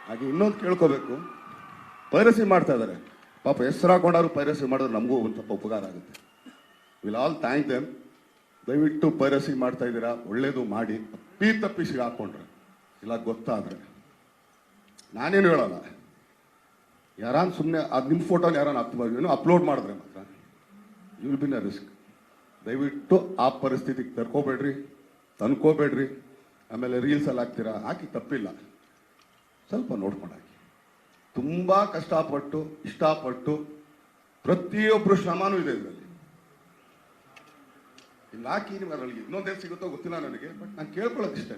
ಹಾಗೆ ಇನ್ನೊಂದು ಕೇಳ್ಕೋಬೇಕು, ಪೈರಸಿ ಮಾಡ್ತಾ ಇದ್ದಾರೆ ಪಾಪ, ಹೆಸರು ಹಾಕೊಂಡಾದ್ರು ಪೈರಸಿ ಮಾಡಿದ್ರೆ ನಮಗೂ ಒಂದು ಸ್ವಲ್ಪ ಉಪಕಾರ ಆಗುತ್ತೆ. Will all thank them. ದಯವಿಟ್ಟು ಪೈರಸಿ ಮಾಡ್ತಾ ಇದ್ದೀರಾ, ಒಳ್ಳೇದು ಮಾಡಿ. ತಪ್ಪಿಸಿ ಹಾಕೊಂಡ್ರೆ ಇಲ್ಲ ಗೊತ್ತಾದ್ರೆ ನಾನೇನು ಹೇಳಲ್ಲ, ಯಾರಾನ್ ಸುಮ್ಮನೆ ಅದು ನಿಮ್ಮ ಫೋಟೋನ ಯಾರನ್ನ ಅಪ್ಲೋಡ್ ಮಾಡಿದ್ರೆ ಮಾತ್ರ you will be in a risk. ದಯವಿಟ್ಟು ಆ ಪರಿಸ್ಥಿತಿಗೆ ತಂದ್ಕೋಬೇಡ್ರಿ. ಆಮೇಲೆ ರೀಲ್ಸಲ್ಲಿ ಹಾಕ್ತೀರಾ, ಹಾಕಿ ತಪ್ಪಿಲ್ಲ, ಸ್ವಲ್ಪ ನೋಡ್ಕೊಂಡು ಹಾಕಿ. ತುಂಬ ಕಷ್ಟಪಟ್ಟು ಇಷ್ಟಪಟ್ಟು ಪ್ರತಿಯೊಬ್ಬರು ಶ್ರಮನೂ ಇದೆ ಇದರಲ್ಲಿ. ಇಲ್ಲಿ ಹಾಕಿ ನೀವು ಅದರಲ್ಲಿ ಇನ್ನೊಂದೇನು ಸಿಗುತ್ತೋ ಗೊತ್ತಿಲ್ಲ ನನಗೆ, ಬಟ್ ನಾನು ಕೇಳ್ಕೊಳ್ಳೋದು ಇಷ್ಟೇ.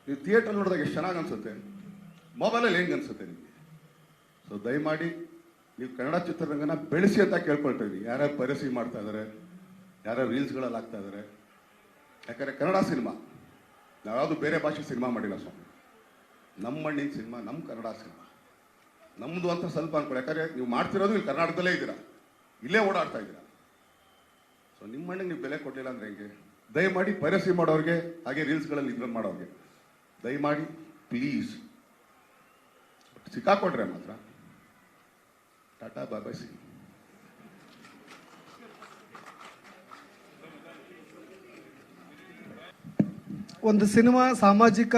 ನೀವು ಥಿಯೇಟರ್ ನೋಡಿದಾಗ ಎಷ್ಟು ಚೆನ್ನಾಗಿ ಅನ್ಸುತ್ತೆ, ಮೊಬೈಲಲ್ಲಿ ಹೆಂಗೆ ಅನ್ಸುತ್ತೆ ನಿಮಗೆ? ಸೊ ದಯಮಾಡಿ ನೀವು ಕನ್ನಡ ಚಿತ್ರರಂಗನ ಬೆಳೆಸಿ ಅಂತ ಕೇಳ್ಕೊಳ್ತಾ ಇದ್ದೀವಿ. ಯಾರ್ಯಾರು ಪೈರಸಿ ಮಾಡ್ತಾ ಇದ್ದಾರೆ, ಯಾರ್ಯಾರು ರೀಲ್ಸ್ಗಳಲ್ಲಿ ಹಾಕ್ತಾ ಇದ್ದಾರೆ. ಯಾಕಂದರೆ ಕನ್ನಡ ಸಿನಿಮಾ, ನಾವ್ಯಾವುದು ಬೇರೆ ಭಾಷೆ ಸಿನಿಮಾ ಮಾಡಿಲ್ಲ ಸ್ವಾಮಿ. ನಮ್ಮ ಮಣ್ಣಿನ ಸಿನಿಮಾ, ನಮ್ಮ ಕನ್ನಡ ಸಿನಿಮಾ ನಮ್ಮದು ಅಂತ ಸ್ವಲ್ಪ ಅನ್ಕೊಳ್ಳಿ. ಯಾಕಂದರೆ ನೀವು ಮಾಡ್ತಿರೋದು ಇಲ್ಲಿ ಕರ್ನಾಟಕದಲ್ಲೇ ಇದ್ದೀರಾ, ಇಲ್ಲೇ ಓಡಾಡ್ತಾ ಇದ್ದೀರಾ. ಸೊ ನಿಮ್ಮ ಮಣ್ಣಿಗೆ ನೀವು ಬೆಲೆ ಕೊಡಲಿಲ್ಲ ಅಂದರೆ ಹೆಂಗೆ? ದಯಮಾಡಿ ಪೈರಸಿ ಮಾಡೋರಿಗೆ, ಹಾಗೆ ರೀಲ್ಸ್ಗಳಲ್ಲಿ ಇದ್ರಲ್ಲಿ ಮಾಡೋರಿಗೆ ದಯಮಾಡಿ ಪ್ಲೀಸ್ ಸಿಕ್ಕಾಕೊಂಡ್ರೆ ಮಾತ್ರ ಟಾಟಾ ಬಾಬಾ ಸಿ. ಒಂದು ಸಿನಿಮಾ ಸಾಮಾಜಿಕ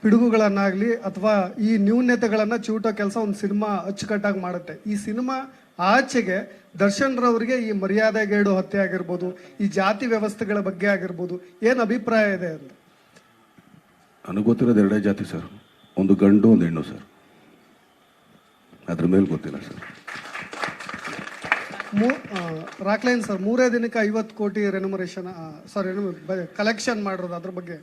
ಪಿಡುಗುಗಳನ್ನಾಗಲಿ ಅಥವಾ ಈ ನ್ಯೂನ್ಯತೆಗಳನ್ನು ಚಿವುಟೋ ಕೆಲಸ ಒಂದು ಸಿನಿಮಾ ಅಚ್ಚುಕಟ್ಟಾಗಿ ಮಾಡುತ್ತೆ. ಈ ಸಿನಿಮಾ ಆಚೆಗೆ ದರ್ಶನ್ ರವರಿಗೆ ಈ ಮರ್ಯಾದೆಗೇಡು ಹತ್ಯೆ ಆಗಿರ್ಬೋದು, ಈ ಜಾತಿ ವ್ಯವಸ್ಥೆಗಳ ಬಗ್ಗೆ ಆಗಿರ್ಬೋದು, ಏನು ಅಭಿಪ್ರಾಯ ಇದೆ ಅಂತ? ನನಗೆ ಗೊತ್ತಿರೋದು ಎರಡೇ ಜಾತಿ ಸರ್, ಒಂದು ಗಂಡು ಒಂದು ಹೆಣ್ಣು ಸರ್, ಅದ್ರ ಮೇಲೆ ಗೊತ್ತಿಲ್ಲ ಸರ್. ರಾಕ್ಲೈನ್ ಸರ್, 3 ದಿನಕ್ಕೆ 50 ಕೋಟಿ ರೆನ್ಯುಮರೇಷನ್ ಕಲೆಕ್ಷನ್ ಮಾಡಿರೋದು, ಅದ್ರ ಬಗ್ಗೆ